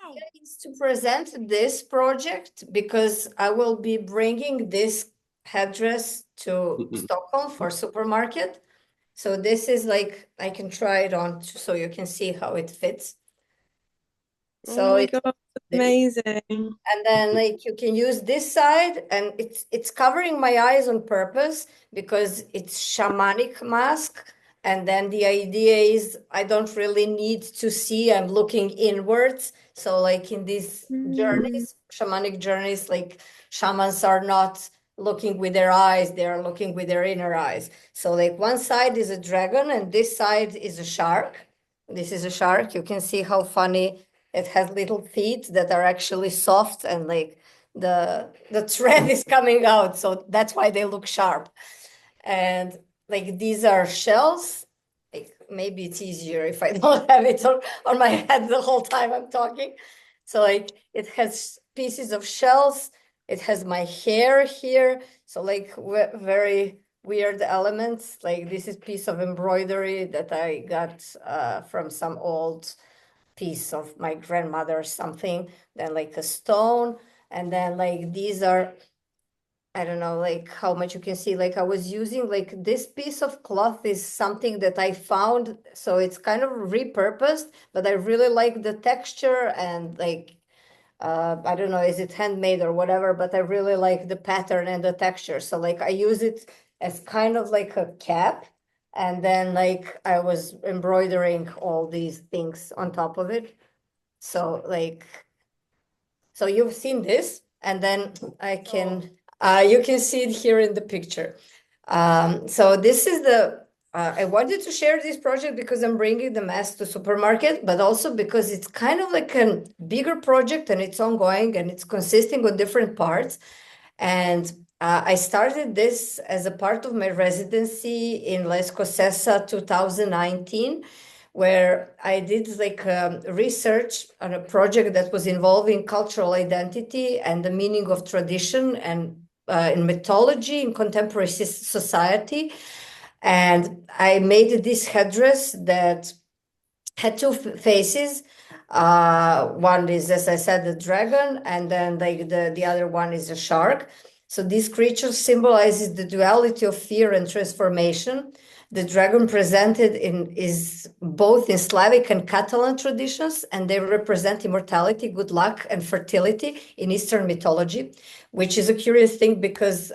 idea is to present this project because I will be bringing this headdress to Mhm. Stockholm for supermarket. So this is like, I can try it on so you can see how it fits. Oh So my it's God, this. amazing. And then like you can use this side and it's covering my eyes on purpose because it's shamanic mask. And then the idea is I don't really need to see, I'm looking inwards. So like in these Mm. journeys, shamanic journeys, like shamans are not looking with their eyes, they are looking with their inner eyes. So like one side is a dragon and this side is a shark. This is a shark. You can see how funny it has little feet that are actually soft and like the thread is coming out, so that's why they look sharp. And like these are shells. Like maybe it's easier if I don't have it on my head the whole time I'm talking. So like it has pieces of shells. It has my hair here. So like very weird elements. Like this is piece of embroidery that I got from some old piece of my grandmother or something, then like a stone, and then like these are, I don't know like how much you can see, like I was using like this piece of cloth is something that I found, so it's kind of repurposed, but I really like the texture and like I don't know, is it handmade or whatever, but I really like the pattern and the texture. So like I use it as kind of like a cap. And then like I was embroidering all these things on top of it. So like, so you've seen this, and then I can, you can see it here in the picture. So this is I wanted to share this project because I'm bringing the mask to supermarket, but also because it's kind of like a bigger project and it's ongoing and it's consisting of different parts. And I started this as a part of my residency in La Escocesa 2019, where I did like research on a project that was involving cultural identity and the meaning of tradition and in mythology in contemporary society. And I made this headdress that had two faces. One is, as I said, the dragon, and then like the other one is a shark. So this creature symbolizes the duality of fear and transformation. The dragon presented in is both in Slavic and Catalan traditions, and they represent immortality, good luck, and fertility in Eastern mythology, which is a curious thing because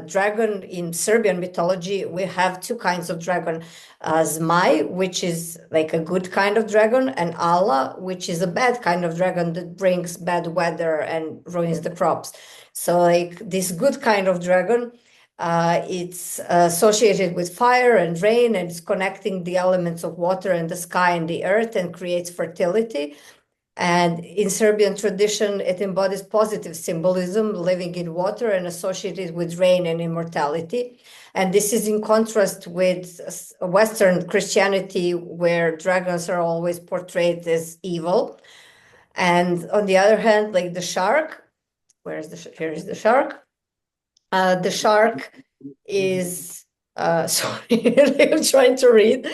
dragon in Serbian mythology, we have two kinds of dragon. Zmai, which is like a good kind of dragon, and Allah, which is a bad kind of dragon that brings bad weather and ruins the crops. So like this good kind of dragon, it's associated with fire and rain, and it's connecting the elements of water and the sky and the earth and creates fertility. And in Serbian tradition, it embodies positive symbolism, living in water and associated with rain and immortality. And this is in contrast with Western Christianity, where dragons are always portrayed as evil. And on the other hand, like the shark, here is the shark. The shark is, sorry, I'm trying to read.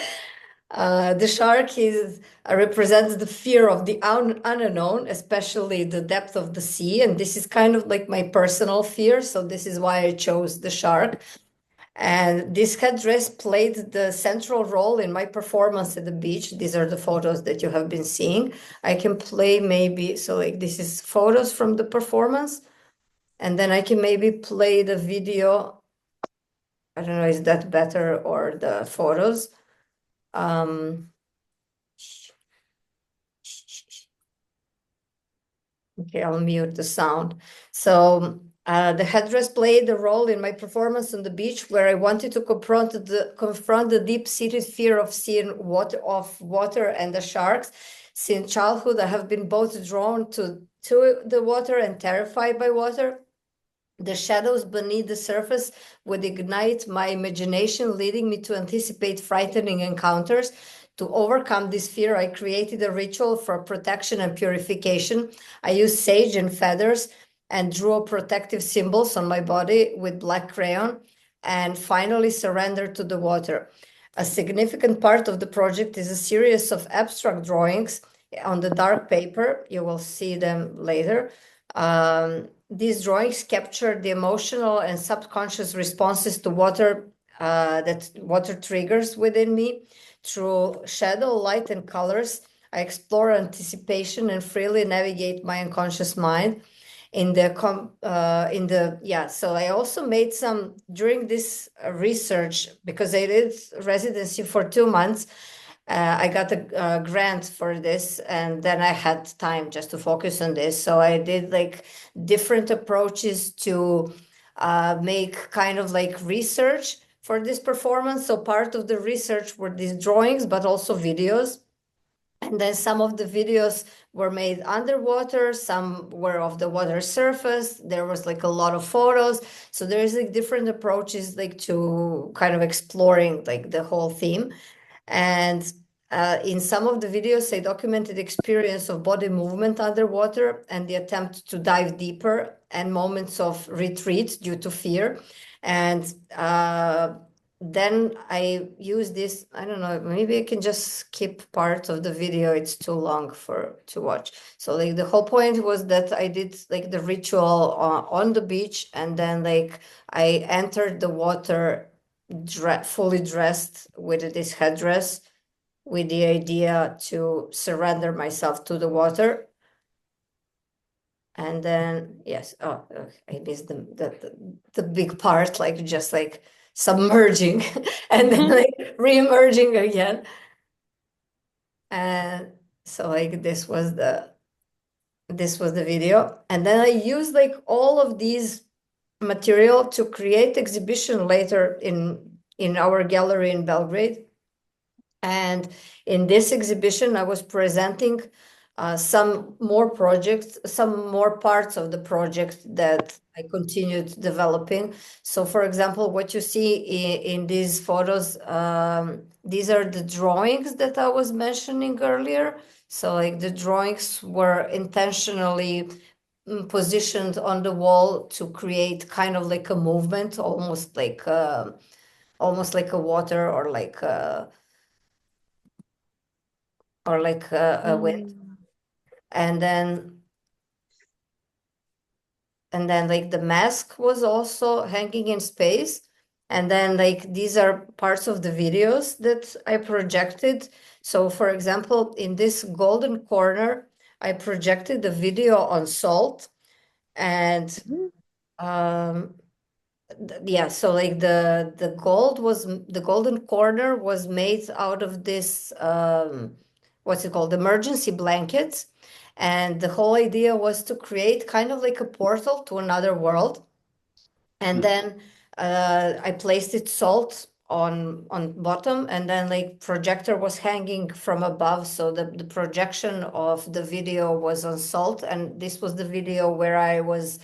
The shark is represents the fear of the unknown, especially the depth of the sea, and this is kind of like my personal fear. So this is why I chose the shark. And this headdress played the central role in my performance at the beach. These are the photos that you have been seeing. I can play maybe, so like this is photos from the performance, and then I can maybe play the video. I don't know, is that better or the photos? Okay, I'll mute the sound. So the headdress played a role in my performance on the beach, where I wanted to confront the deep-seated fear of seeing water and the sharks. Since childhood, I have been both drawn to the water and terrified by water. The shadows beneath the surface would ignite my imagination, leading me to anticipate frightening encounters. To overcome this fear, I created a ritual for protection and purification. I used sage and feathers and drew protective symbols on my body with black crayon, and finally surrendered to the water. A significant part of the project is a series of abstract drawings on the dark paper. You will see them later. These drawings capture the emotional and subconscious responses to water that water triggers within me. Through shadow, light, and colors, I explore anticipation and freely navigate my unconscious mind. So I also made some during this research, because I did residency for 2 months. I got a grant for this, and then I had time just to focus on this. So I did like different approaches to make kind of like research for this performance. So part of the research were these drawings, but also videos. And then some of the videos were made underwater, some were of the water surface. There was like a lot of photos. So there's like different approaches like to kind of exploring like the whole theme. And in some of the videos, I documented experience of body movement underwater and the attempt to dive deeper and moments of retreat due to fear. And then I use this, I don't know, maybe I can just skip part of the video. It's too long to watch. So like the whole point was that I did like the ritual on the beach, and then like I entered the water fully dressed with this headdress, with the idea to surrender myself to the water. And then, yes, I missed the big part, like just like submerging and then like re-emerging again. And so like this was the video. And then I used like all of these material to create exhibition later in our gallery in Belgrade. And in this exhibition, I was presenting some more projects, some more parts of the project that I continued developing. So, for example, what you see in these photos, these are the drawings that I was mentioning earlier. So, like the drawings were intentionally positioned on the wall to create kind of like a movement, almost like a water or like a wind. And then like the mask was also hanging in space. And then like these are parts of the videos that I projected. So for example, in this golden corner, I projected the video on salt. And um yeah, so like the golden corner was made out of this what's it called, emergency blankets. And the whole idea was to create kind of like a portal to another world. And then I placed it salt on bottom, and then like projector was hanging from above, so the projection of the video was on salt. And this was the video where I was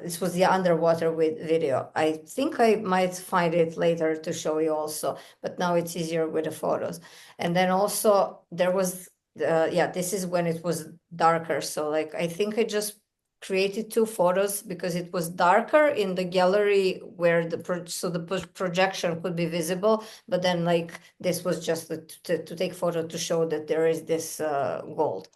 this was the underwater with video. I think I might find it later to show you also, but now it's easier with the photos. And then also there was yeah, this is when it was darker. So like I think I just created two photos because it was darker in the gallery where the projection could be visible, but then like this was just to take photo to show that there is this gold.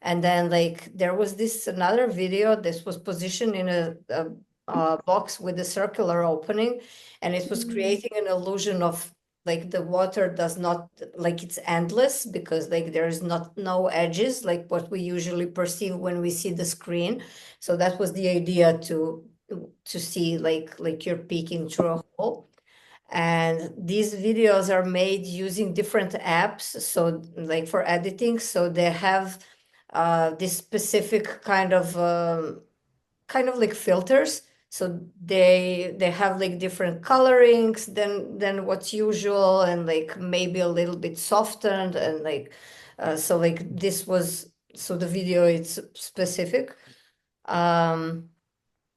And then like there was this another video. This was positioned in a box with a circular opening, and it was creating an illusion of like the water does not, like it's endless, because like there's not no edges like what we usually perceive when we see the screen. So that was the idea to see like you're peeking through a hole. And these videos are made using different apps, so like for editing. So they have this specific kind of like filters. So they have like different colorings than what's usual, and like maybe a little bit softened, and like so like this was, so the video it's specific. um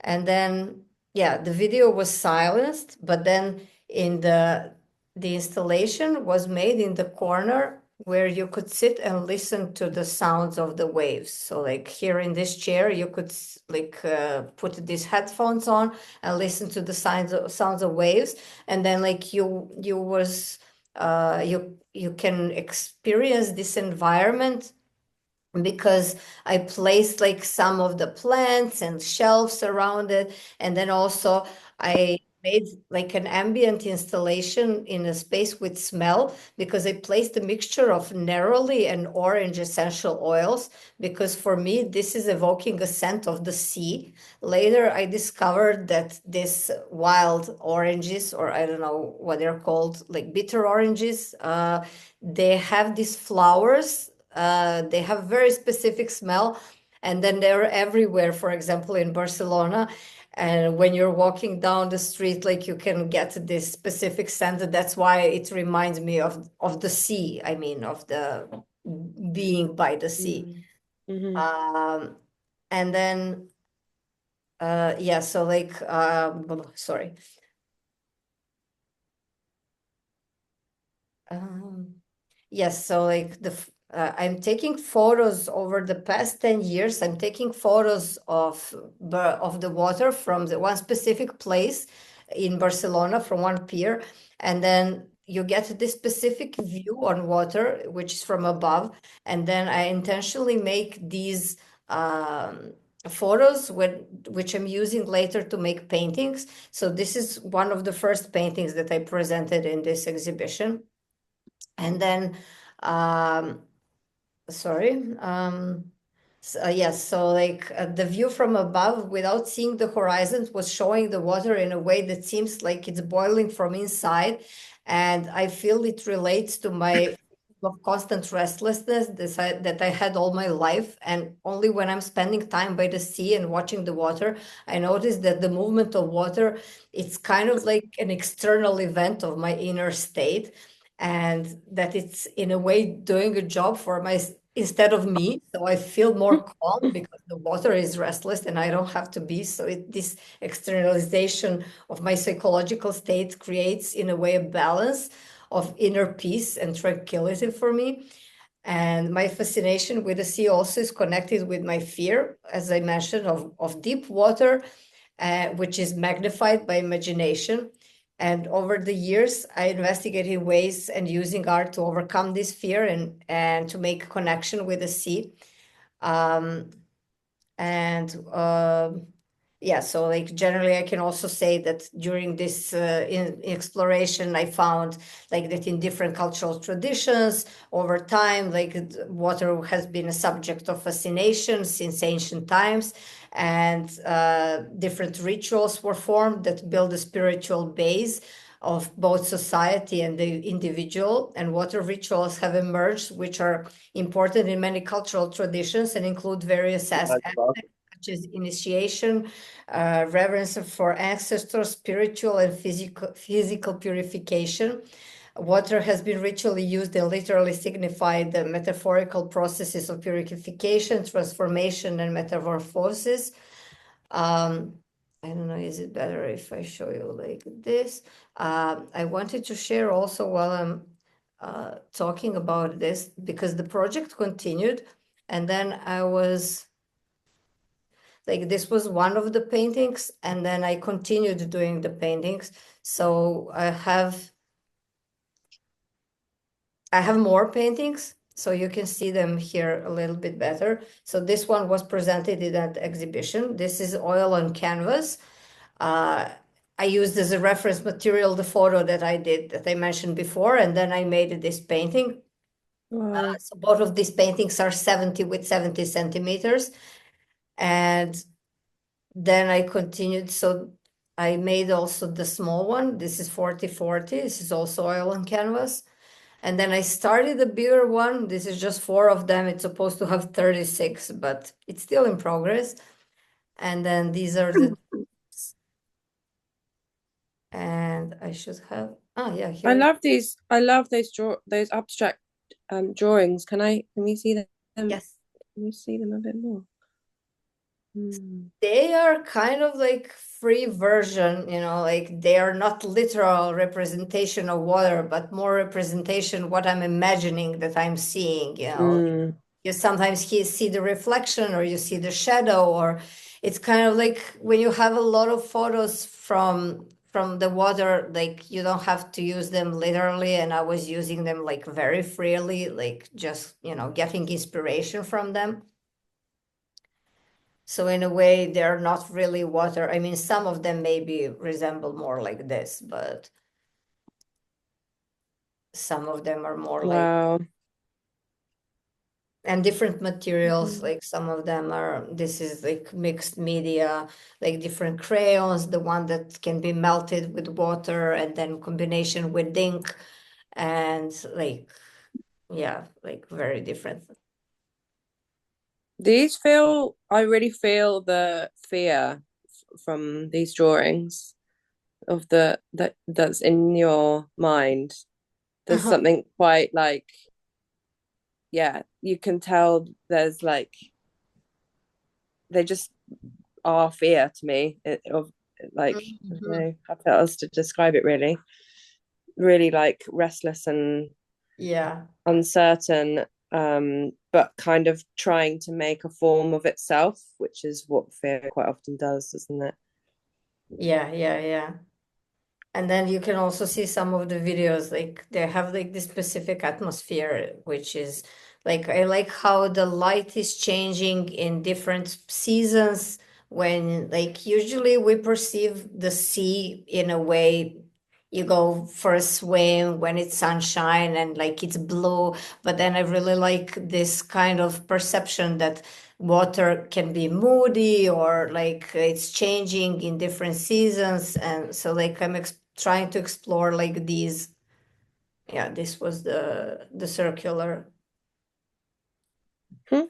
and then yeah, the video was silenced, but then in the installation was made in the corner where you could sit and listen to the sounds of the waves. So like here in this chair you could like put these headphones on and listen to the sounds of waves. And then like you was you can experience this environment because I placed like some of the plants and shelves around it. And then also I made like an ambient installation in a space with smell because I placed a mixture of neroli and orange essential oils because for me this is evoking a scent of the sea. Later I discovered that these wild oranges, or I don't know what they're called, like bitter oranges, they have these flowers, they have very specific smell, and then they're everywhere. For example, in Barcelona, and when you're walking down the street, like you can get this specific scent. That's why it reminds me of the sea. I mean, of the being by the sea. Mm. Mm-hmm. Um, and then yeah, so like sorry. Um, Yes, so like I'm taking photos over the past 10 years. I'm taking photos of the water from the one specific place in Barcelona from one pier, and then you get this specific view on water, which is from above, and then I intentionally make these photos which I'm using later to make paintings. So this is one of the first paintings that I presented in this exhibition. And then um sorry yes, so like the view from above without seeing the horizon was showing the water in a way that seems like it's boiling from inside, and I feel it relates to my of constant restlessness that I had all my life, and only when I'm spending time by the sea and watching the water I notice that the movement of water, it's kind of like an external event of my inner state, and that it's in a way doing a job for my instead of me. So I feel more calm because the water is restless and I don't have to be. So this externalization of my psychological state creates in a way a balance of inner peace and tranquility for me. And my fascination with the sea also is connected with my fear, as I mentioned, of deep water, which is magnified by imagination. And over the years, I investigated ways and using art to overcome this fear and to make a connection with the sea. Um, and yeah, so like generally I can also say that during this exploration I found like that in different cultural traditions over time, like water has been a subject of fascination since ancient times, and different rituals were formed that build a spiritual base of both society and the individual, and water rituals have emerged which are important in many cultural traditions and include various aspects such as initiation, reverence for ancestors, spiritual and physical purification. Water has been ritually used and literally signified the metaphorical processes of purification, transformation, and metamorphosis. Um, I don't know, is it better if I show you like this? I wanted to share also while I'm talking about this because the project continued, and then I was like, this was one of the paintings, and then I continued doing the paintings. So I have more paintings, so you can see them here a little bit better. So this one was presented in that exhibition. This is oil on canvas. Uh, I used as a reference material the photo that I did that I mentioned before, and then I made this painting. Wow. So both of these paintings are 70 with 70 centimeters. And then I continued. So I made also the small one. This is 40/40. This is also oil on canvas. And then I started the bigger one. This is just four of them. It's supposed to have 36, but it's still in progress. And then these are the, and I should have, oh yeah, I here. love these. I love those abstract drawings. Can we see them? Can Yes. we see them a bit more? Mm. They are kind of like free version, like they are not literal representation of water, but more representation what I'm imagining that I'm seeing. Mm. You sometimes see the reflection or you see the shadow, or it's kind of like when you have a lot of photos from the water, like you don't have to use them literally, and I was using them like very freely, like just, getting inspiration from them. So in a way, they're not really water. I mean, some of them maybe resemble more like this, but some of them are more like, Wow. and different materials, Mhm. like some of them are, this is like mixed media, like different crayons, the one that can be melted with water and then combination with ink, and like, yeah, like very different. I really feel the fear from these drawings of that's in your mind. There's something quite like, yeah, you can tell there's like, they just are fear to me of like, I don't Mhm. know how else to describe it, really. Really like restless and Yeah, uncertain, but kind of trying to make a form of itself, which is what fear quite often does, doesn't it? yeah, yeah, yeah. And then you can also see some of the videos, like they have like this specific atmosphere, which is like, I like how the light is changing in different seasons, when like usually we perceive the sea in a way, you go for a swim when it's sunshine and like it's blue, but then I really like this kind of perception that water can be moody, or like it's changing in different seasons. And so like I'm trying to explore like these. Yeah, this was the circular. Hmm.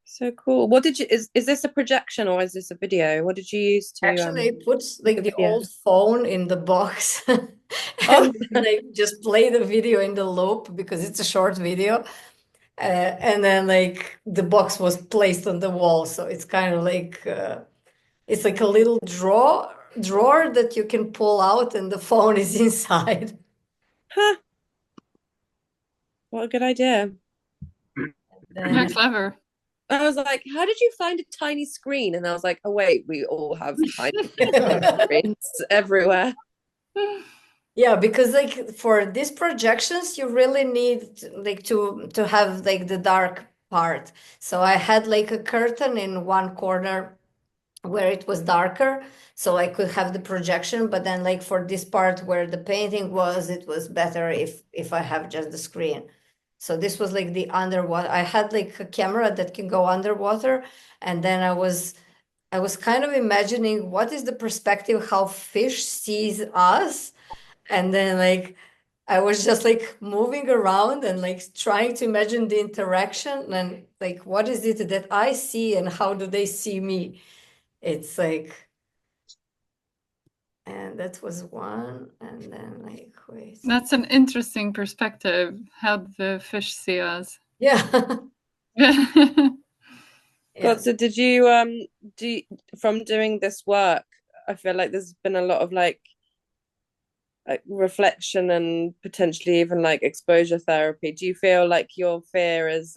So cool. What did you is this a projection or is this a video? What did you use to Actually, I put make like a the video? old phone in the box Oh, and then I just play the video in the loop because it's a short video. And then like the box was placed on the wall, so it's kind of like, it's like a little drawer that you can pull out and the phone is inside. huh, what a good idea. Yeah, Then clever. I was like, how did you find a tiny screen? And I was like, oh wait, we all have tiny screens everywhere. yeah, because like for these projections, you really need like to have like the dark part. So I had like a curtain in one corner where it was darker, so I could have the projection. But then like for this part where the painting was, it was better if I have just the screen. So this was like the underwater. I had like a camera that can go underwater, and then I was kind of imagining what is the perspective how fish sees us, and then like I was just like moving around and like trying to imagine the interaction, and like what is it that I see and how do they see me. It's like, and that was one, and then like wait. That's an interesting perspective, how the fish see us. Yeah. God, Yeah. so did you do from doing this work, I feel like there's been a lot of like reflection and potentially even like exposure therapy. Do you feel like your fear is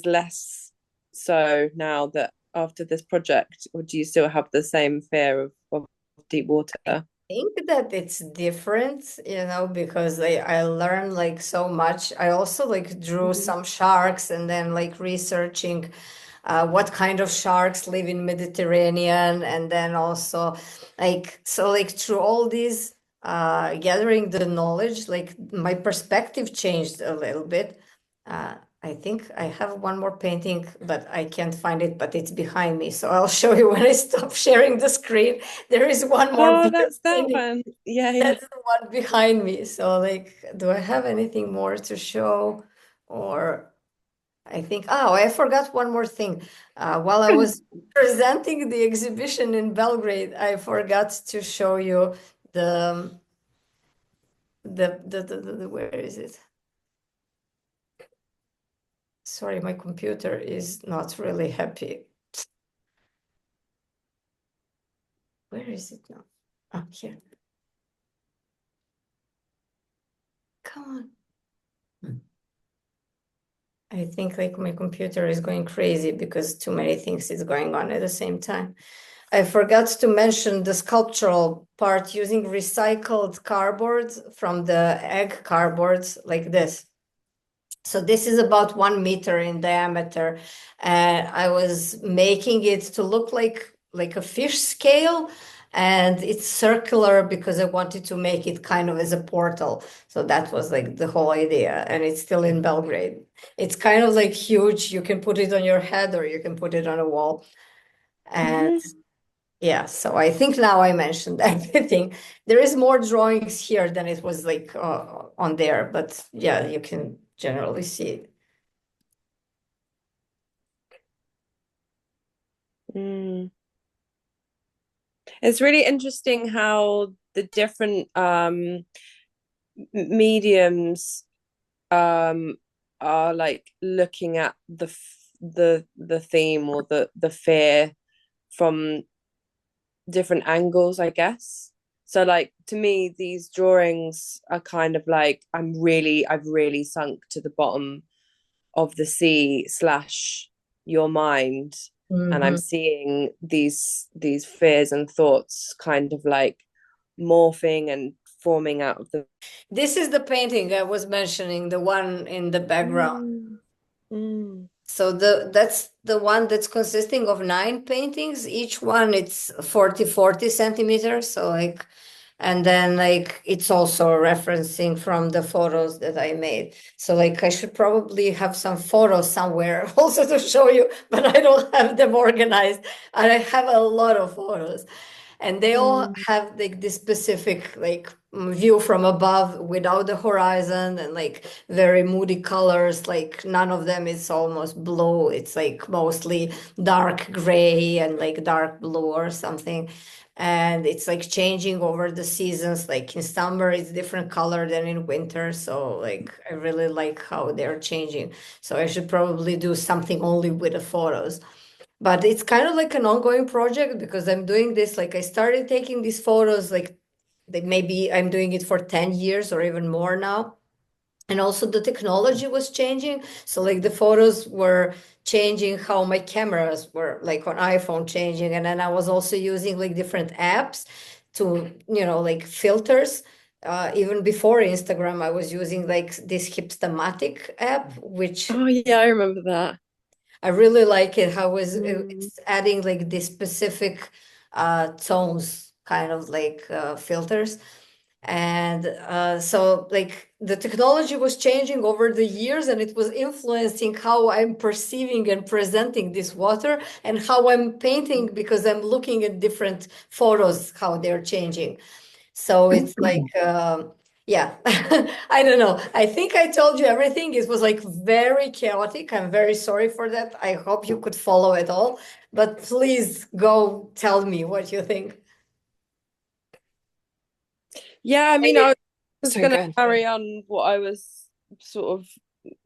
less so now that after this project, or do you still have the same fear of deep water? Think that it's different, because I learned like so much. I also like drew Mhm. some sharks, and then like researching what kind of sharks live in Mediterranean, and then also like, so like through all these, gathering the knowledge, like my perspective changed a little bit. uh, I think I have one more painting, but I can't find it, but it's behind me, so I'll show you when I stop sharing the screen. There is one more Oh, that's that painting. one. Yeah, yeah. That's the one behind me. So like, do I have anything more to show? Or I think, oh, I forgot one more thing. While I was presenting the exhibition in Belgrade, I forgot to show you the where is it? Sorry, my computer is not really happy. Where is it now? Oh, here. Come on. I think like my computer is going crazy because too many things is going on at the same time. I forgot to mention the sculptural part using recycled cardboard from the egg cardboards like this. So this is about 1 meter in diameter, and I was making it to look like a fish scale, and it's circular because I wanted to make it kind of as a portal. So that was like the whole idea, and it's still in Belgrade. It's kind of like huge. You can put it on your head or you can put it on a wall. And yeah, so I think now I mentioned everything. There is more drawings here than it was like on there, but yeah, you can generally see it. Mm. It's really interesting how the different mediums are like looking at the theme or the fear from different angles, I guess. So like to me, these drawings are kind of like I've really sunk to the bottom of the sea slash your mind, and I'm Mhm. seeing these fears and thoughts kind of like morphing and forming out of the. This is the painting I was mentioning, the one in the background. Mm, mm, So that's the one that's consisting of 9 paintings. Each one it's 40 centimeters. So like, and then like it's also referencing from the photos that I made. So like I should probably have some photos somewhere also to show you, but I don't have them organized. And I have a lot of photos. And they all mm, have like this specific like view from above without the horizon and like very moody colors. Like none of them is almost blue. It's like mostly dark gray and like dark blue or something. And it's like changing over the seasons. Like in summer it's different color than in winter. So like I really like how they're changing. So I should probably do something only with the photos. But it's kind of like an ongoing project because I'm doing this, like I started taking these photos, like maybe I'm doing it for 10 years or even more now. And also the technology was changing. So like the photos were changing how my cameras were like on iPhone changing. And then I was also using like different apps to, like filters. Even before Instagram, I was using like this Hipstamatic app, which oh yeah, I remember that. I really like it how Mm, it's adding like this specific tones, kind of like filters. And so like the technology was changing over the years and it was influencing how I'm perceiving and presenting this water and how I'm painting because I'm looking at different photos, how they're changing. So it's like, yeah, I don't know. I think I told you everything. It was like very chaotic. I'm very sorry for that. I hope you could follow it all, but please go tell me what you think. yeah, I mean, I was So gonna good. carry on what I was sort of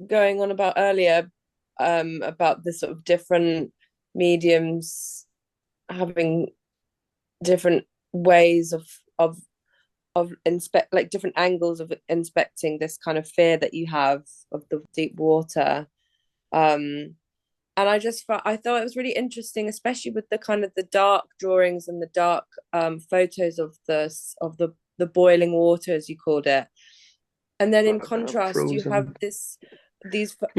going on about earlier, about the sort of different mediums having different ways of inspect like different angles of inspecting this kind of fear that you have of the deep water. And I thought it was really interesting, especially with the kind of the dark drawings and the dark photos of the boiling water, as you called it. And then in I'm contrast, you have frozen. It's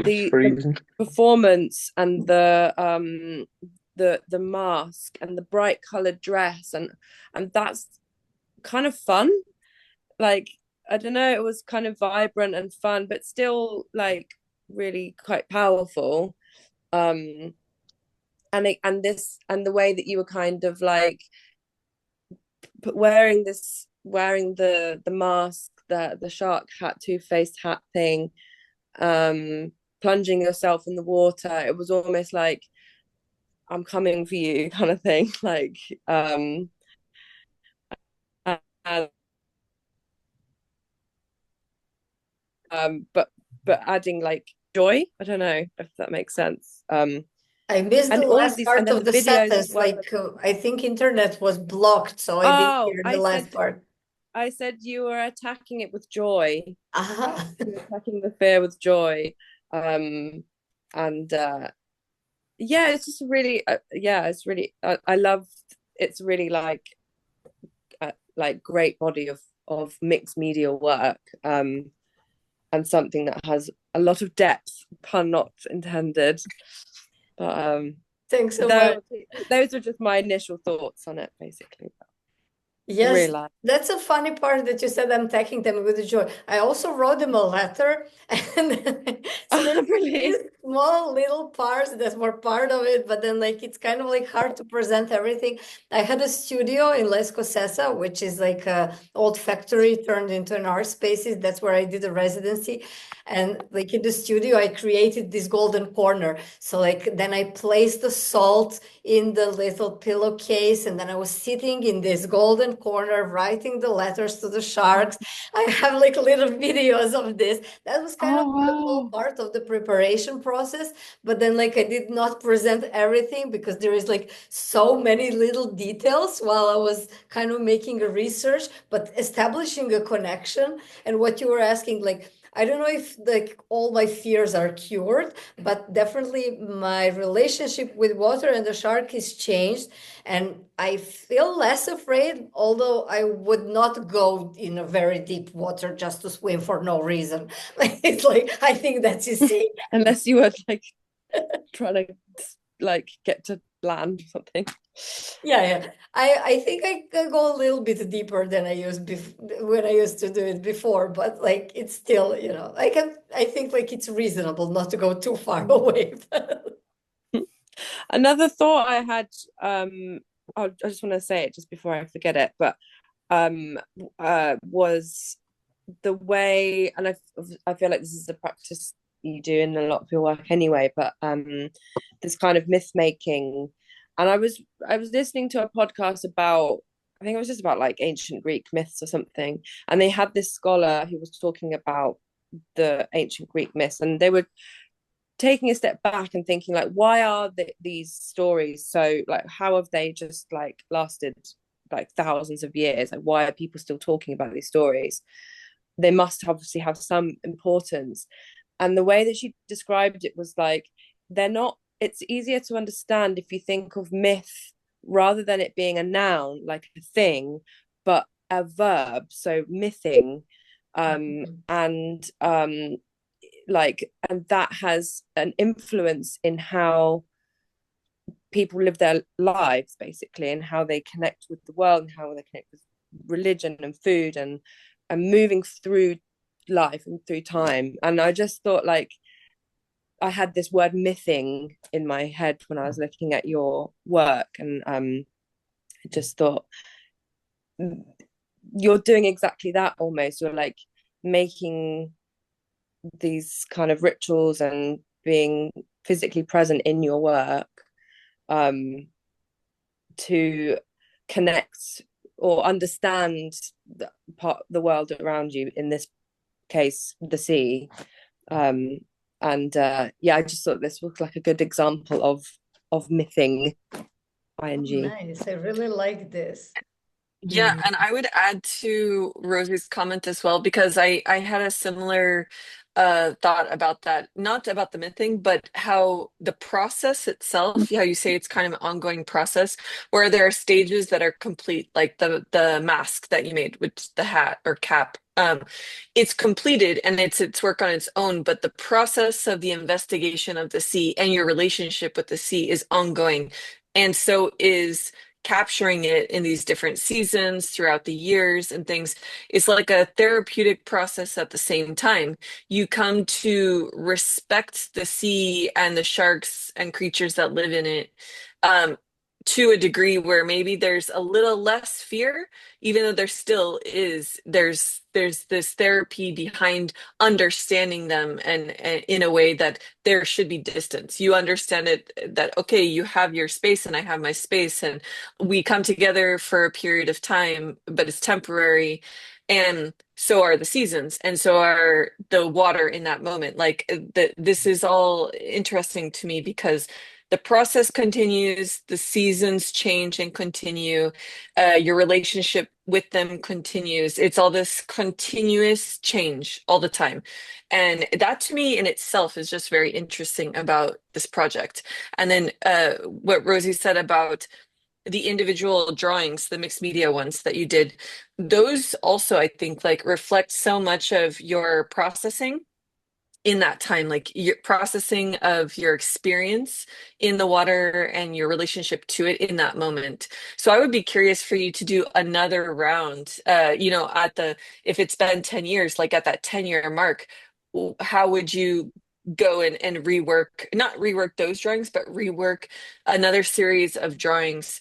the freezing. performance and the mask and the bright colored dress, and that's kind of fun. Like, I don't know, it was kind of vibrant and fun, but still like really quite powerful. Um, and the way that you were kind of like wearing the mask, the shark hat, two-faced hat thing, plunging yourself in the water. It was almost like I'm coming for you kind of thing. Like and, but adding like joy. I don't know if that makes sense. I missed And the all of last these, and part then of the the videos as sentence. well. Like, I think internet was blocked, so I didn't Oh, hear the last part. I said you were attacking it with joy. Ah, You're attacking the fear with joy. Um, and yeah, it's just really yeah, it's really I love it's really like great body of mixed media work, and something that has a lot of depth, pun not intended. But Thanks so much. those were just my initial thoughts on it, basically. Yes, Really, that's a funny part that you said I'm taking them with joy. I also wrote them a letter, and so there's these really. small little parts that were part of it, but then like it's kind of like hard to present everything. I had a studio in Les Cosessa, which is like a old factory turned into an art spaces. That's where I did a residency. And like in the studio, I created this golden corner. So like then I placed the salt in the little pillowcase, and then I was sitting in this golden corner writing the letters to the sharks. I have like little videos of this. That was kind of Oh, the whole wow. part of the preparation process, but then like I did not present everything because there is like so many little details while I was kind of making a research, but establishing a connection. And what you were asking, like I don't know if like all my fears are cured, but definitely my relationship with water and the shark is changed, and I feel less afraid, although I would not go in a very deep water just to swim for no reason. It's like I think that's insane. Unless you were like trying to like get to land or something. Yeah. I think I can go a little bit deeper than I used when I used to do it before, but like it's still, I think like it's reasonable not to go too far away. Another thought I had, I just want to say it just before I forget it, but was the way, and I feel like this is a practice you do in a lot of your work anyway, but this kind of myth making. And I was listening to a podcast about, I think it was just about like ancient Greek myths or something, and they had this scholar who was talking about the ancient Greek myths, and they were taking a step back and thinking like, why are these stories so like, how have they just like lasted like thousands of years? Like, why are people still talking about these stories? They must obviously have some importance. And the way that she described it was like, they're not, it's easier to understand if you think of myth rather than it being a noun, like a thing, but a verb. So mything, and like, and that has an influence in how people live their lives, basically, and how they connect with the world and how they connect with religion and food, and moving through life and through time. And I just thought like, I had this word mything in my head when I was looking at your work, and I just thought you're doing exactly that. Almost, you're like making these kind of rituals and being physically present in your work, to connect or understand the world around you, in this case the sea. And yeah, I just thought this looked like a good example of mything. ing. Nice. I really like this. Yeah, and I would add to Rosie's comment as well, because I had a similar thought about that, not about the mything, but how the process itself, how you say it's kind of an ongoing process where there are stages that are complete, like the mask that you made, which the hat or cap. It's completed and it's work on its own, but the process of the investigation of the sea and your relationship with the sea is ongoing. And so is capturing it in these different seasons throughout the years and things is like a therapeutic process at the same time. You come to respect the sea and the sharks and creatures that live in it, to a degree where maybe there's a little less fear, even though there still is, there's this therapy behind understanding them, and in a way that there should be distance. You understand it, that okay, you have your space and I have my space, and we come together for a period of time, but it's temporary. And so are the seasons, and so are the water in that moment. Like this is all interesting to me because the process continues, the seasons change and continue, your relationship with them continues. It's all this continuous change all the time. And that to me in itself is just very interesting about this project. And then what Rosie said about the individual drawings, the mixed media ones that you did, those also, I think, like reflect so much of your processing in that time, like your processing of your experience in the water and your relationship to it in that moment. So I would be curious for you to do another round, at the, if it's been 10 years, like at that 10-year mark, how would you go and rework, not rework those drawings, but rework another series of drawings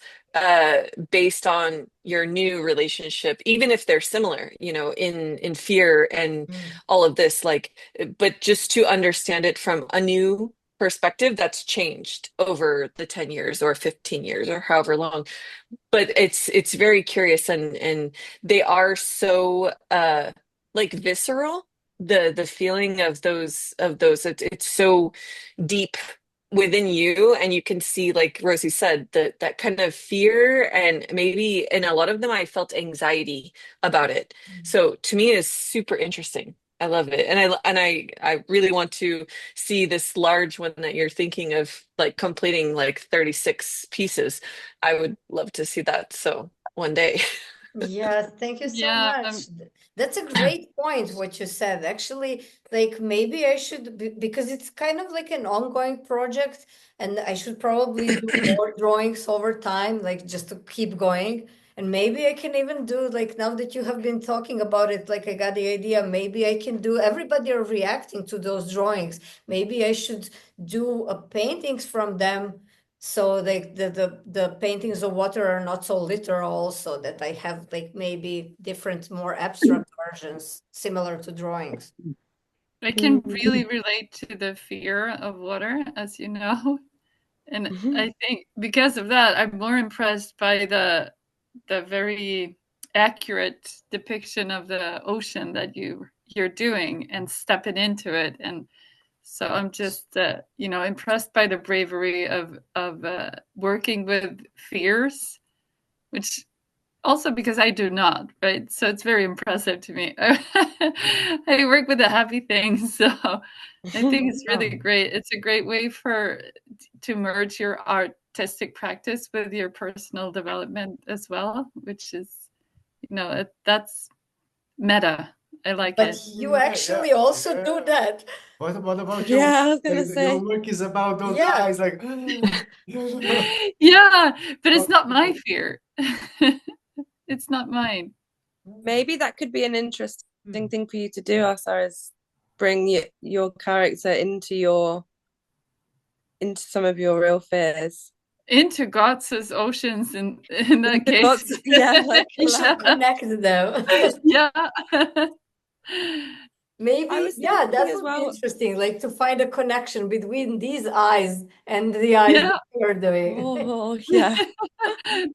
based on your new relationship, even if they're similar, in fear and all of this, like, but just to understand it from a new perspective that's changed over the 10 years or 15 years or however long. But it's very curious, and they are so like visceral, the feeling of those it's so deep within you, and you can see, like Rosie said, that kind of fear, and maybe in a lot of them I felt anxiety about it. So to me it's super interesting. I love it. And I really want to see this large one that you're thinking of, like completing like 36 pieces. I would love to see that. So one day. Yes, thank you so Yeah, much. That's a great point, what you said. Actually, like maybe I should because it's kind of like an ongoing project, and I should probably do more drawings over time, like just to keep going. And maybe I can even do, like, now that you have been talking about it, like I got the idea, maybe I can do, everybody are reacting to those drawings. Maybe I should do paintings from them, so like the paintings of water are not so literal, so that I have like maybe different, more abstract versions similar to drawings. I can really relate to the fear of water, as you know. And I think because of that, I'm more impressed by the very accurate depiction of the ocean that you're doing and stepping into it. And so I'm just impressed by the bravery of working with fears, which also because I do not, right? So it's very impressive to me. I work with the happy things, so I think it's really great. It's a great way to merge your artistic practice with your personal development as well, which is, that's meta. I like But it. you actually also do that. What about Yeah, I was your gonna say. your work is about those Yeah. eyes, like Yeah, but it's not my fear. It's not mine. Maybe that could be an interesting thing for you to do, Asa, is bring your character into some of your real fears. Into God's oceans in that case. Yeah, like We should connect them. Yeah. Maybe, I was yeah, thinking that as would be well. interesting, like to find a connection between these eyes and the eyes Yeah. that you're doing. Oh, yeah.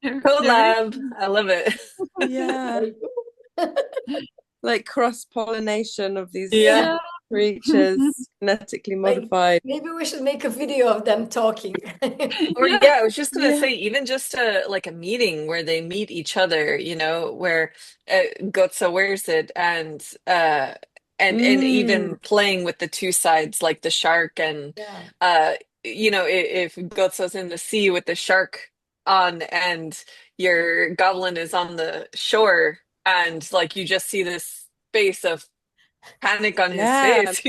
Collab. I love it. Yeah. Like cross-pollination of these Yeah. creatures, genetically Like, modified. maybe we should make a video of them talking. Or Yeah. yeah, I was just gonna Yeah. say, even just like a meeting where they meet each other, where Gotsa wears it, and even playing with the two sides, like the shark, and Yeah. if Gotsa's in the sea with the shark on, and your goblin is on the shore, and like you just see this face of panic on his Yeah. face,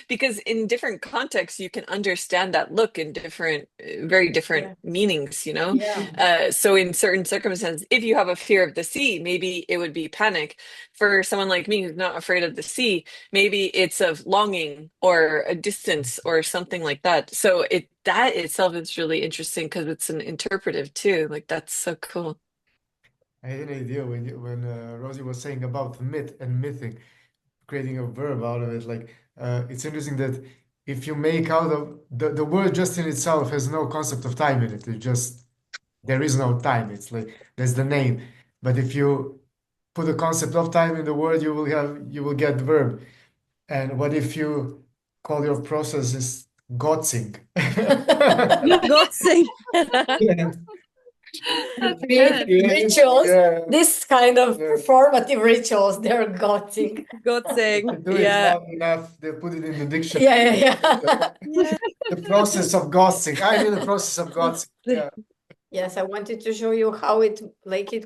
because in different contexts you can understand that look in different, very different meanings, Yeah. so in certain circumstances, if you have a fear of the sea, maybe it would be panic. For someone like me who's not afraid of the sea, maybe it's of longing or a distance or something like that. So that itself is really interesting because it's an interpretive too. Like, that's so cool. I had an idea when Rosie was saying about myth and mything, creating a verb out of it. Like it's interesting that if you make out of the word just in itself has no concept of time in it. It just there is no time. It's like that's the name. But if you put a concept of time in the word, you will get the verb. And what if you call your process is Gotzing. Gotzing. That's Creative good. rituals, Yeah. this kind of Yeah. performative rituals, they're gotting. Gotzing. Do it Yeah. loud enough, they put it in the dictionary. Yeah. Yeah. The process of gossing. I did the process of gossing. Yeah. Yes, I wanted to show you how it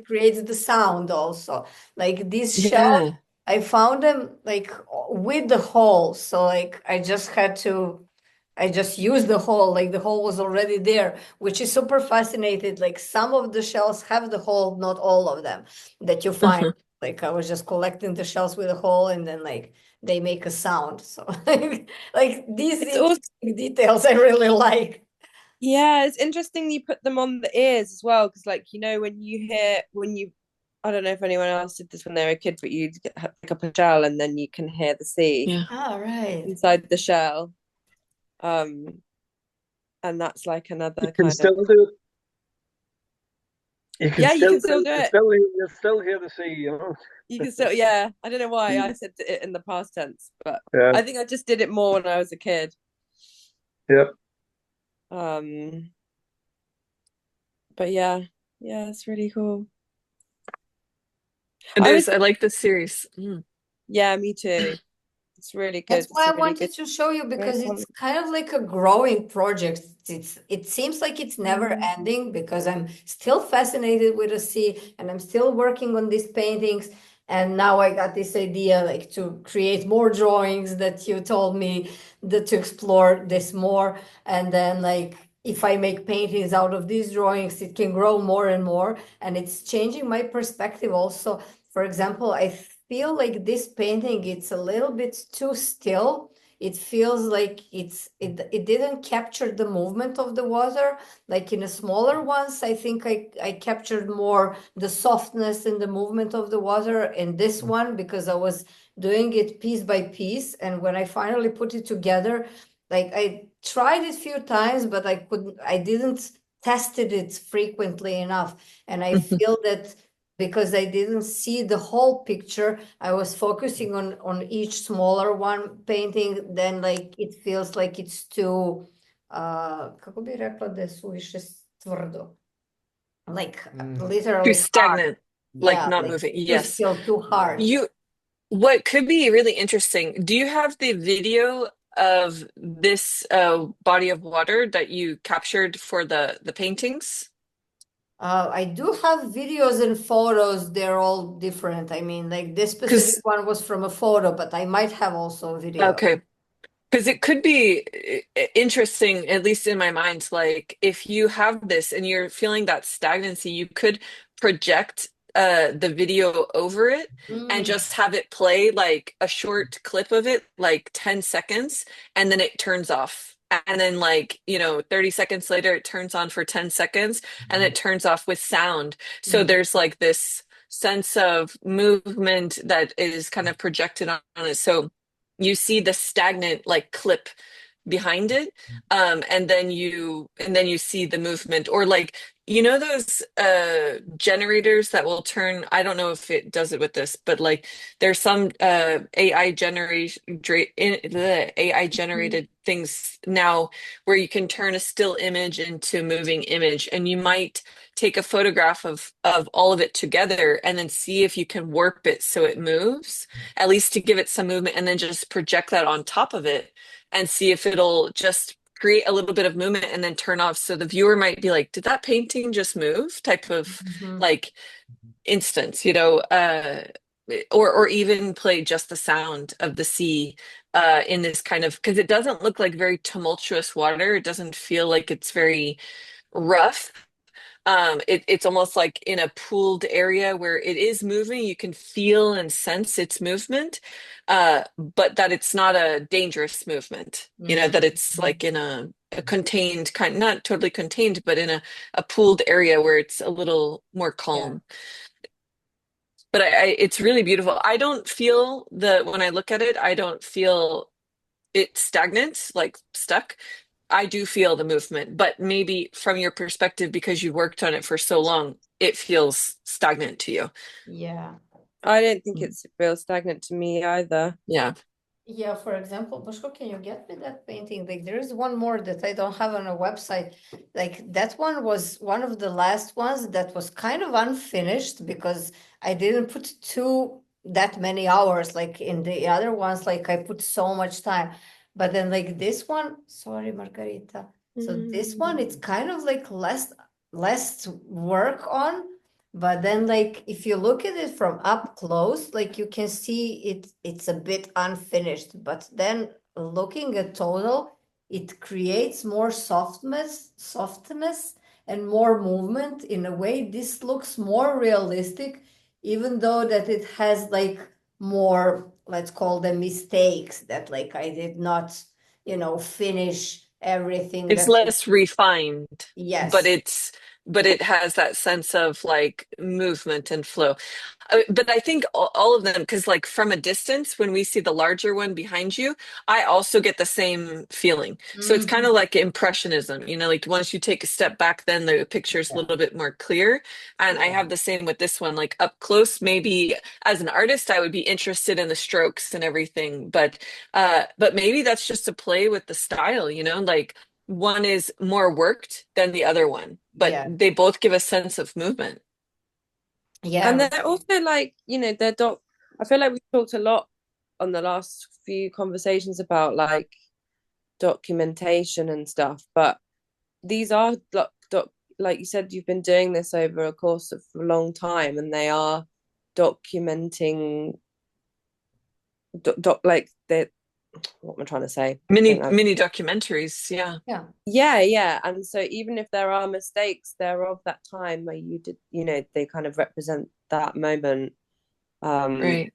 creates the sound also. Like these shells, Yeah. I found them like with the hole. So like I just used the hole, like the hole was already there, which is super fascinated. Like some of the shells have the hole, not all of them that you find. Like I was just collecting the shells with a hole and then like they make a sound. So like these It's also, interesting details I really like. yeah, it's interesting you put them on the ears as well, because like I don't know if anyone else did this when they were a kid, but you pick up a shell and then you can hear the sea Yeah. All right. inside the shell. And that's like another You can kind still of do it. You can yeah, you still can still do do it. it. You still hear the sea, you know. You can still yeah. I don't know why I said it in the past tense, but Yeah. I think I just did it more when I was a kid. Yeah. But yeah, it's really cool. It I is. was I like this series. Mm. yeah, me too. It's really good. That's why I It's a really wanted good. to show you because Very it's kind of like a growing project. It seems like it's never Mm. ending because I'm still fascinated with the sea and I'm still working on these paintings. And now I got this idea like to create more drawings that you told me that to explore this more. And then like if I make paintings out of these drawings, it can grow more and more. And it's changing my perspective also. For example, I feel like this painting, it's a little bit too still. It feels like it didn't capture the movement of the water. Like in the smaller ones, I think I captured more the softness and the movement of the water in this one because I was doing it piece by piece. And when I finally put it together, like I tried it a few times, but I didn't tested it frequently enough. And I feel that because I didn't see the whole picture, I was focusing on each smaller one painting, then like it feels like it's too kako bi rekla da je suviše tvrdo. Like Too literally hard. stagnant, like Yeah, not like moving. too Yes. still, too hard. What could be really interesting, do you have the video of this body of water that you captured for the paintings? I do have videos and photos. They're all different. I mean, like this specific one was from a photo, but I might have also a video. Okay. Because it could be interesting, at least in my mind, like if you have this and you're feeling that stagnancy, you could project the video over it and just have it play like a short clip of it, like 10 seconds, and then it turns off. And then, like, 30 seconds later, it turns on for 10 seconds and it turns off with sound. So there's like this sense of movement that is kind of projected on it. So you see the stagnant like clip behind it, and then you see the movement, or like those generators that will turn. I don't know if it does it with this, but like there's some AI generated things now where you can turn a still image into moving image, and you might take a photograph of all of it together and then see if you can warp it so it moves, at least to give it some movement, and then just project that on top of it and see if it'll just create a little bit of movement and then turn off. So the viewer might be like, did that painting just move? Type of like instance, or even play just the sound of the sea in this kind of, because it doesn't look like very tumultuous water. It doesn't feel like it's very rough. It's almost like in a pooled area where it is moving. You can feel and sense its movement, but that it's not a dangerous movement. That it's like in a contained kind, not totally contained, but in a pooled area where it's a little more calm. But it's really beautiful. I don't feel when I look at it, I don't feel it stagnant, like stuck. I do feel the movement, but maybe from your perspective, because you worked on it for so long, it feels stagnant to you. Yeah. I don't think it feels stagnant to me either. Yeah. Yeah, for example, Bushko, can you get me that painting? Like there is one more that I don't have on a website. Like that one was one of the last ones that was kind of unfinished because I didn't put too that many hours. Like in the other ones, like I put so much time. But then like this one, sorry, Margarita. So this one, it's kind of like less work on. But then, like, if you look at it from up close, like you can see it's a bit unfinished. But then looking at total, it creates more softness and more movement. In a way, this looks more realistic, even though that it has like more, let's call them mistakes that like I did not, finish everything It's that less refined, but yes. it has that sense of like movement and flow. But I think all of them, because like from a distance, when we see the larger one behind you, I also get the same feeling. So it's kind of Mhm. like impressionism, like once you take a step back, then the picture's a Yeah. little bit more clear. And I have the same with this one, like up close, maybe as an artist, I would be interested in the strokes and everything, but maybe that's just to play with the style, like one is more worked than the other one, but Yeah. they both give a sense of movement. And Yeah. they're also like, they're I feel like we talked a lot on the last few conversations about like documentation and stuff, but these are like you said, you've been doing this over a course of a long time, and they are documenting like they what am I trying to say? Mini mini documentaries, yeah. Yeah, and so even if there are mistakes, they're of that time where you did, they kind of represent that moment. Right.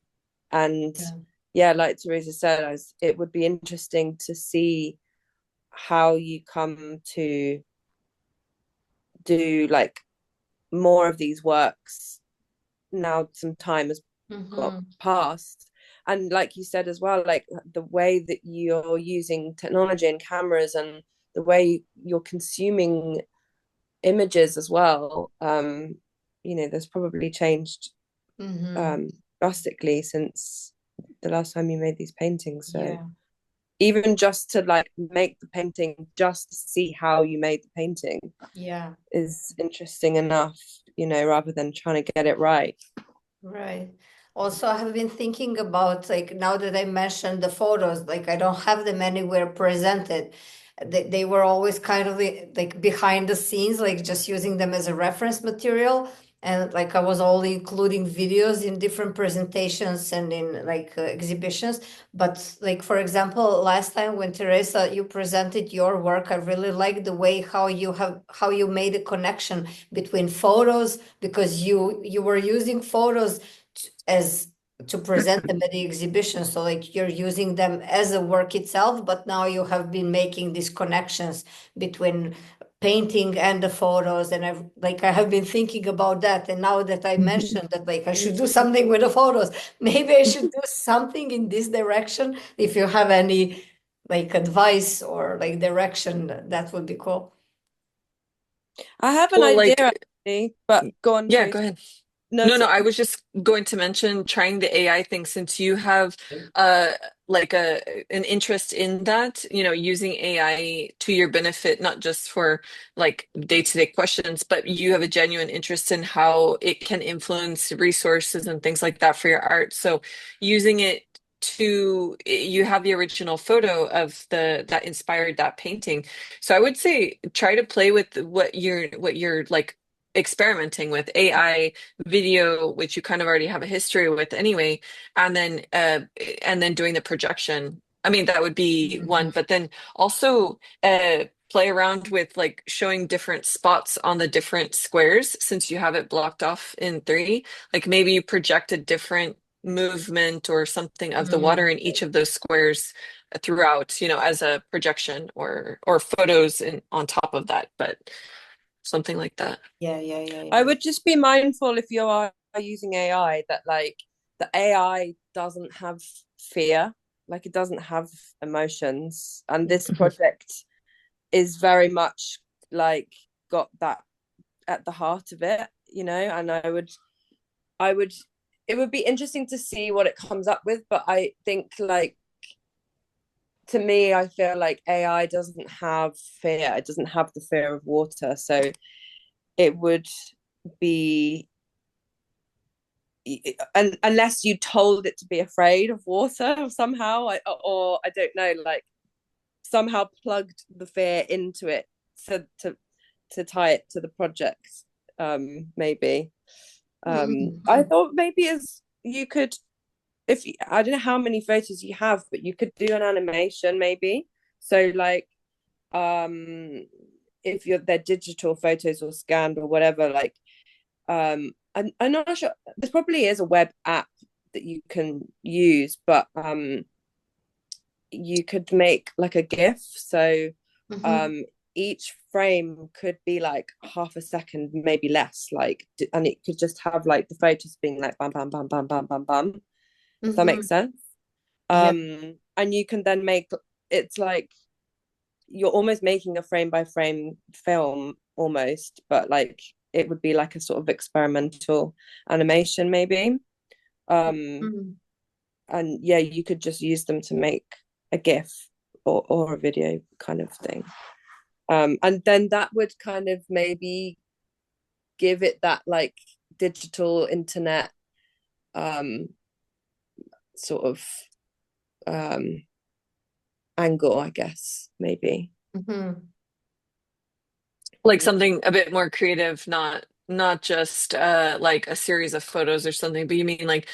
And Yeah. yeah, like Teresa said, it would be interesting to see how you come to do like more of these works now some time has got Mm-hmm. past. And like you said as well, like the way that you're using technology and cameras and the way you're consuming images as well, there's probably changed Mm-hmm. drastically since the last time you made these paintings. So Yeah. even just to like make the painting, just to see how you made the painting Yeah. is interesting enough, rather than trying to get it right. Right. Also, I have been thinking about like now that I mentioned the photos, like I don't have them anywhere presented. They were always kind of like behind the scenes, like just using them as a reference material. And like I was only including videos in different presentations and in like exhibitions. But like for example, last time when Teresa you presented your work, I really liked the way how you made a connection between photos because you were using photos as to present them at the exhibition. So like you're using them as a work itself, but now you have been making these connections between painting and the photos. And I have been thinking about that. And now that I mentioned that like I should do something with the photos, maybe I should do something in this direction. If you have any like advice or like direction, that would be cool. I have an Well, idea like, actually, but go on, yeah, go Teresa. ahead. No, No, so I was just going to mention trying the AI thing since you have uh like an interest in that, using AI to your benefit, not just for like day-to-day questions, but you have a genuine interest in how it can influence resources and things like that for your art. So using it you have the original photo of that inspired that painting. So I would say try to play with what you're like experimenting with AI video, which you kind of already have a history with anyway, and then doing the projection. I mean, that would be one, but then also play around with like showing different spots on the different squares since you have it blocked off in 3. Like maybe you project a different movement or something of the water in each of those squares throughout, as a projection or photos on top of that, but something like that. Yeah. I would just be mindful if you are using AI that like the AI doesn't have fear, like it doesn't have emotions, and this project is very much like got that at the heart of it, and I would it would be interesting to see what it comes up with, but I think like to me, I feel like AI doesn't have fear. It doesn't have the fear of water. So it would be, and unless you told it to be afraid of water somehow, or I don't know, like somehow plugged the fear into it to tie it to the project, maybe. I thought maybe as you could, if I don't know how many photos you have, but you could do an animation maybe. So like, if they're digital photos or scanned or whatever, like, I'm not sure. There probably is a web app that you can use, but you could make like a GIF. So each frame could be like half a second, maybe less, like, and it could just have like the photos being like bam, bam, bam, bam, bam, bam, bam. If that makes sense. Yeah. And you can then make, it's like you're almost making a frame by frame film almost, but like it would be like a sort of experimental animation maybe. And yeah, you could just use them to make a GIF or a video kind of thing. And then that would kind of maybe give it that like digital internet sort of angle, I guess, maybe. Like something a bit more creative, not just like a series of photos or something, but you mean like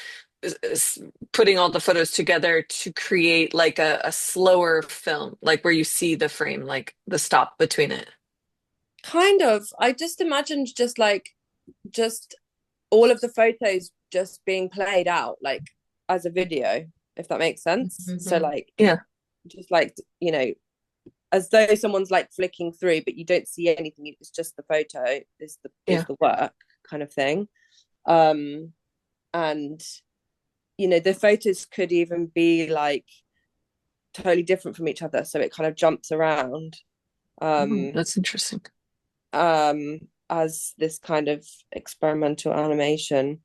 putting all the photos together to create like a slower film, like where you see the frame, like the stop between it. Kind of. I just imagined just all of the photos just being played out like as a video, if that makes sense. So like, yeah, just like, you know, as though someone's like flicking through, but you don't see anything. It's just the photo is the work kind of thing. And you know, the photos could even be like totally different from each other, so it kind of jumps around. That's interesting. As this kind of experimental animation.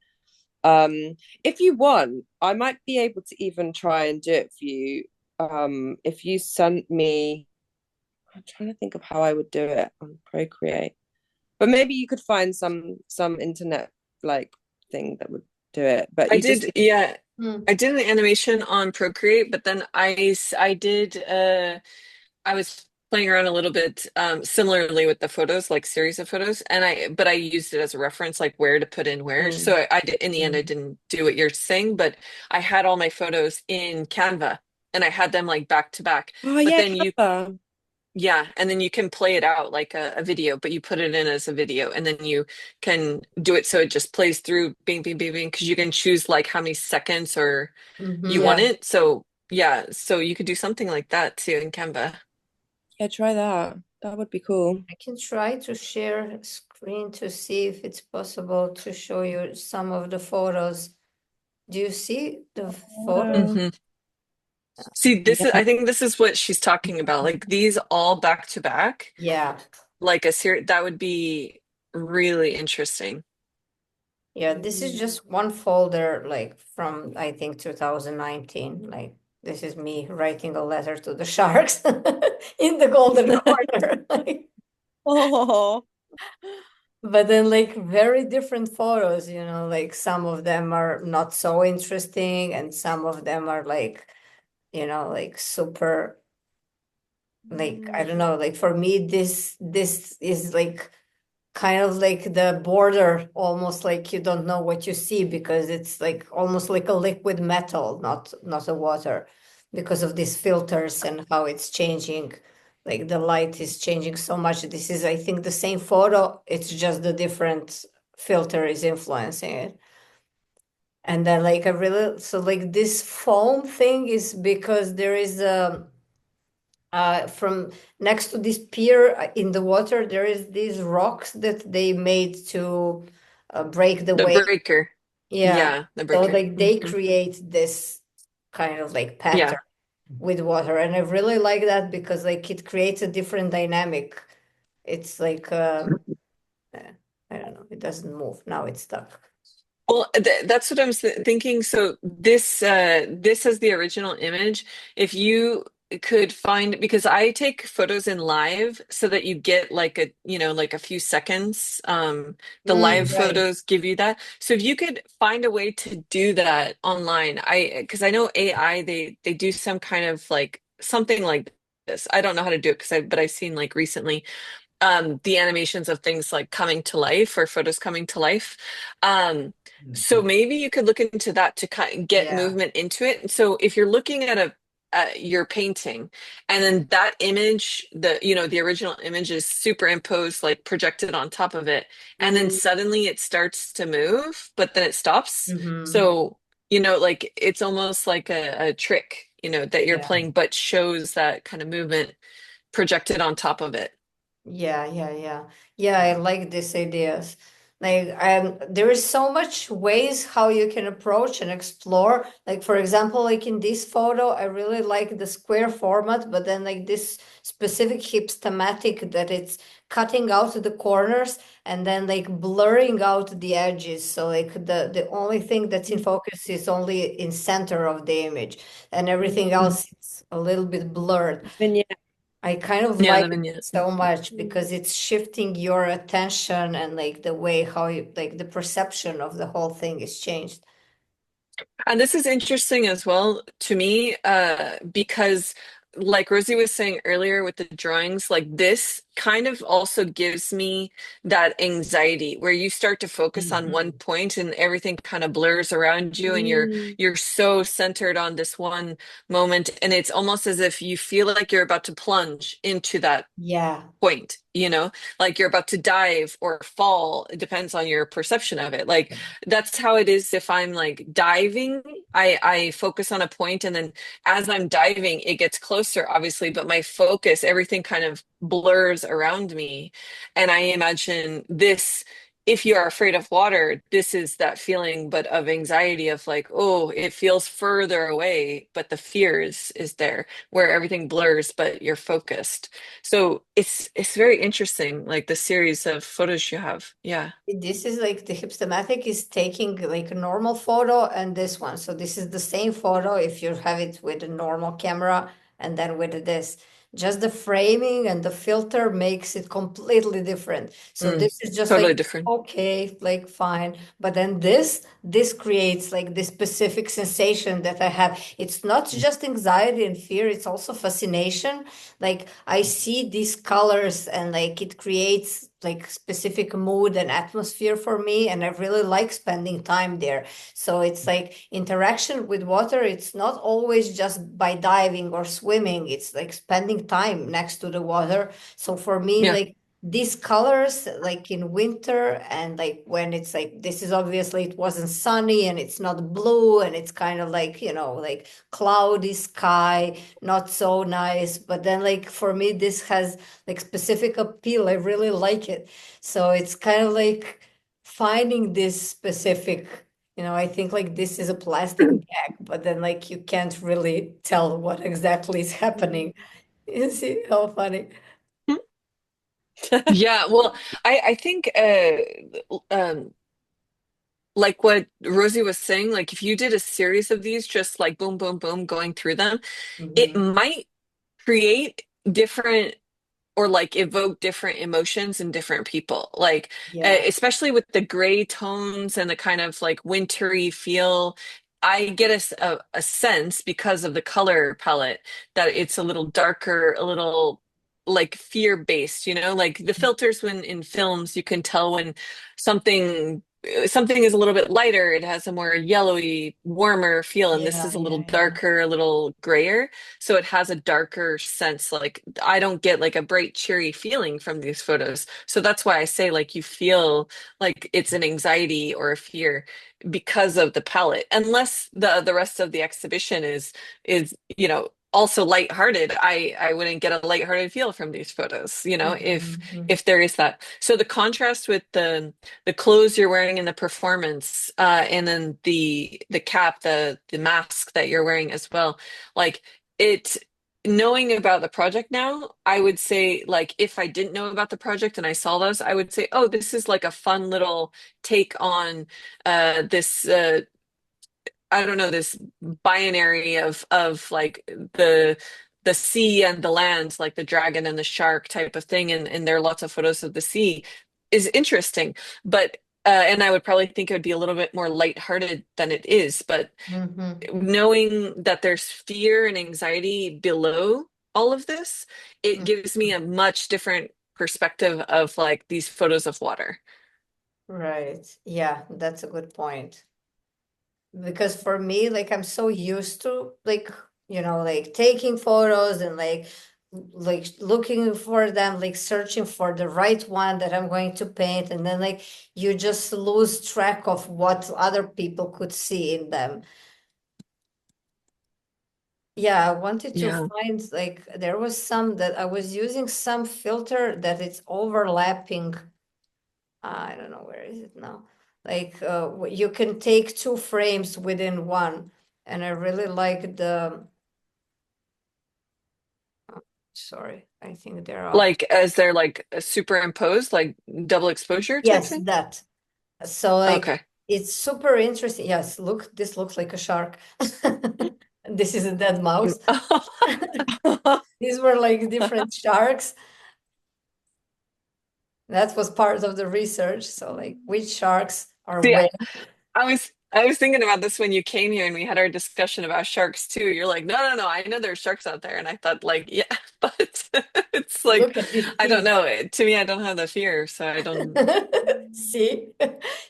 If you want, I might be able to even try and do it for you. If you sent me, I'm trying to think of how I would do it on Procreate, but maybe you could find some internet like thing that would do it. But I did, yeah. I did an animation on Procreate, but then I did I was playing around a little bit similarly with the photos, like series of photos, and I used it as a reference, like where to put in where. So I did, in the end, I didn't do what you're saying, but I had all my photos in Canva and I had them like back to back. Oh But yeah, then and then you can play it out like a video, but you put it in as a video, and then you can do it so it just plays through, bing, bing, bing, bing, because you can choose like how many seconds or you want it. So yeah, so you could do something like that too in Canva. Yeah, try that. That would be cool. I can try to share screen to see if it's possible to show you some of the photos. Do you see the photo? See, I think this is what she's talking about. Like these all back to back. Yeah. Like a series, that would be really interesting. Yeah, this is just one folder, like from I think 2019. Like this is me writing a letter to the sharks in the golden corner. Oh, But then like very different photos, you know, like some of them are not so interesting and some of them are like, you know, like super, like I don't know, like for me this is like kind of like the border, almost like you don't know what you see because it's like almost like a liquid metal, not a water, because of these filters and how it's changing. Like the light is changing so much. This is, I think, the same photo. It's just the different filter is influencing it. And then like I really, so like this foam thing is because there is a from next to this pier in the water, there is these rocks that they made to break the The wave. breaker. Yeah. Yeah, the So breaker. like they create this kind of like pattern Yeah. with water, and I really like that because like it creates a different dynamic. It's like I don't know, it doesn't move. Now it's stuck. Well, that's what I'm thinking. So this is the original image. If you could find, because I take photos in live so that you get like a, like a few seconds. The live Right. photos give you that. So if you could find a way to do that online, because I know AI, they do some kind of like something like this. I don't know how to do it but I've seen like recently the animations of things like coming to life or photos coming to life. So maybe you could look into that to kind of get Yeah. movement into it. So if you're looking at your painting, and then that image, the original image is superimposed, like projected on top of it, and then Mm-hmm. suddenly it starts to move, but then it stops. Mm-hmm. So, like it's almost like a trick, that you're Yeah. playing, but shows that kind of movement projected on top of it. Yeah, I like these ideas. Like, there is so much ways how you can approach and explore. Like, for example, like in this photo, I really like the square format, but then like this specific hips thematic that it's cutting out the corners and then like blurring out the edges. So like the only thing that's in focus is only in center of the image, and everything else is a little bit blurred. Vignette. I kind of Yeah, like the it vignette. so much because it's shifting your attention and like the way how you like the perception of the whole thing is changed. And this is interesting as well to me, because like Rosie was saying earlier with the drawings, like this kind of also gives me that anxiety where you start to focus on one point and everything kind of blurs around you, and you're so centered on this one moment, and it's almost as if you feel like you're about to plunge into that Yeah. point, like you're about to dive or fall. It depends on your perception of it. Like that's how it is if I'm like diving. I focus on a point, and then as I'm diving, it gets closer, obviously, but my focus, everything kind of blurs around me. And I imagine this, if you are afraid of water, this is that feeling, but of anxiety of like, oh, it feels further away, but the fear is there where everything blurs, but you're focused. So it's very interesting, like the series of photos you have. Yeah. This is like the hipstamatic is taking like a normal photo and this one. So this is the same photo if you have it with a normal camera and then with this. Just the framing and the filter makes it completely different. So Mm, this is just totally like different. okay, like fine. But then this creates like this specific sensation that I have. It's not just anxiety and fear, it's also fascination. Like I see these colors and like it creates like specific mood and atmosphere for me, and I really like spending time there. So it's like interaction with water, it's not always just by diving or swimming, it's like spending time next to the water. So for me, Yeah. like these colors like in winter and like when it's like this is obviously it wasn't sunny and it's not blue and it's kind of like like cloudy sky, not so nice, but then like for me this has like specific appeal. I really like it. So it's kind of like finding this specific, I think like this is a plastic bag, but then like you can't really tell what exactly is happening. You see how funny? Yeah, well, I think like what Rosie was saying, like if you did a series of these, just like boom, boom, boom, going through them, it Mhm. might create different, or like evoke different emotions in different people. Like Yeah. especially with the gray tones and the kind of like wintry feel, I get a sense because of the color palette that it's a little darker, a little like fear based, like the filters when in films you can tell when something is a little bit lighter, it has a more yellowy, warmer feel, and this Yeah, is a little yeah, yeah. darker, a little grayer. So it has a darker sense. Like I don't get like a bright, cheery feeling from these photos. So that's why I say like you feel like it's an anxiety or a fear because of the palette. Unless the rest of the exhibition is also lighthearted. I wouldn't get a lighthearted feel from these photos, Mhm. if there is that. So the contrast with the clothes you're wearing in the performance, and then the cap, the mask that you're wearing as well, like it, knowing about the project now, I would say like if I didn't know about the project and I saw those, I would say, oh, this is like a fun little take on this I don't know, this binary of like the the sea and the land, like the dragon and the shark type of thing, and there are lots of photos of the sea, is interesting. But and I would probably think it would be a little bit more lighthearted than it is. But knowing that there's fear and anxiety below all of this, it gives me a much different perspective of like these photos of water. Right. Yeah, that's a good point. Because for me, like I'm so used to like, like taking photos and like looking for them, like searching for the right one that I'm going to paint, and then like you just lose track of what other people could see in them. Yeah, I wanted to find like there was some that I was using some filter that it's overlapping. I don't know, where is it now? Like you can take two frames within one, and I really like the. Sorry, I think they're off. Like as they're like superimposed, like double exposure type Yes, thing. that. So like Okay. it's super interesting. Yes, look, this looks like a shark. This is a dead mouse. These were like different sharks. That was part of the research. So like which sharks are See, where. I was thinking about this when you came here and we had our discussion about sharks too. You're like, no, I know there's sharks out there. And I thought like, yeah, but it's like, Look at these I don't teeth. know. To me, I don't have the fear, so I don't. See,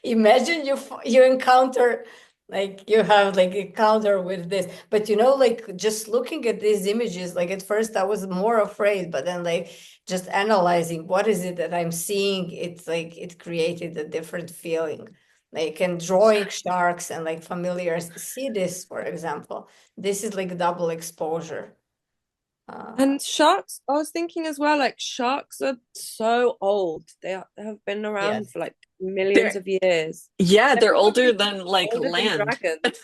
imagine you encounter like you have like encounter with this, but like just looking at these images, like at first I was more afraid, but then like just analyzing what is it that I'm seeing, it's like it created a different feeling. Like and drawing sharks and like familiars. See this, for example, this is like double exposure. And sharks, I was thinking as well, like sharks are so old. They have been around Yes. for like millions of years. Yeah, they're older probably than like older than land. dragons.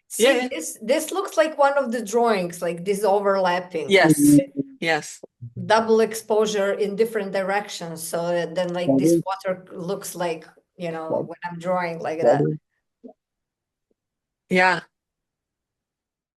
See, Yeah. this looks like one of the drawings, like this overlapping. Yes. Yes. Double exposure in different directions. So that then like this water looks like, when I'm drawing like that. Yeah.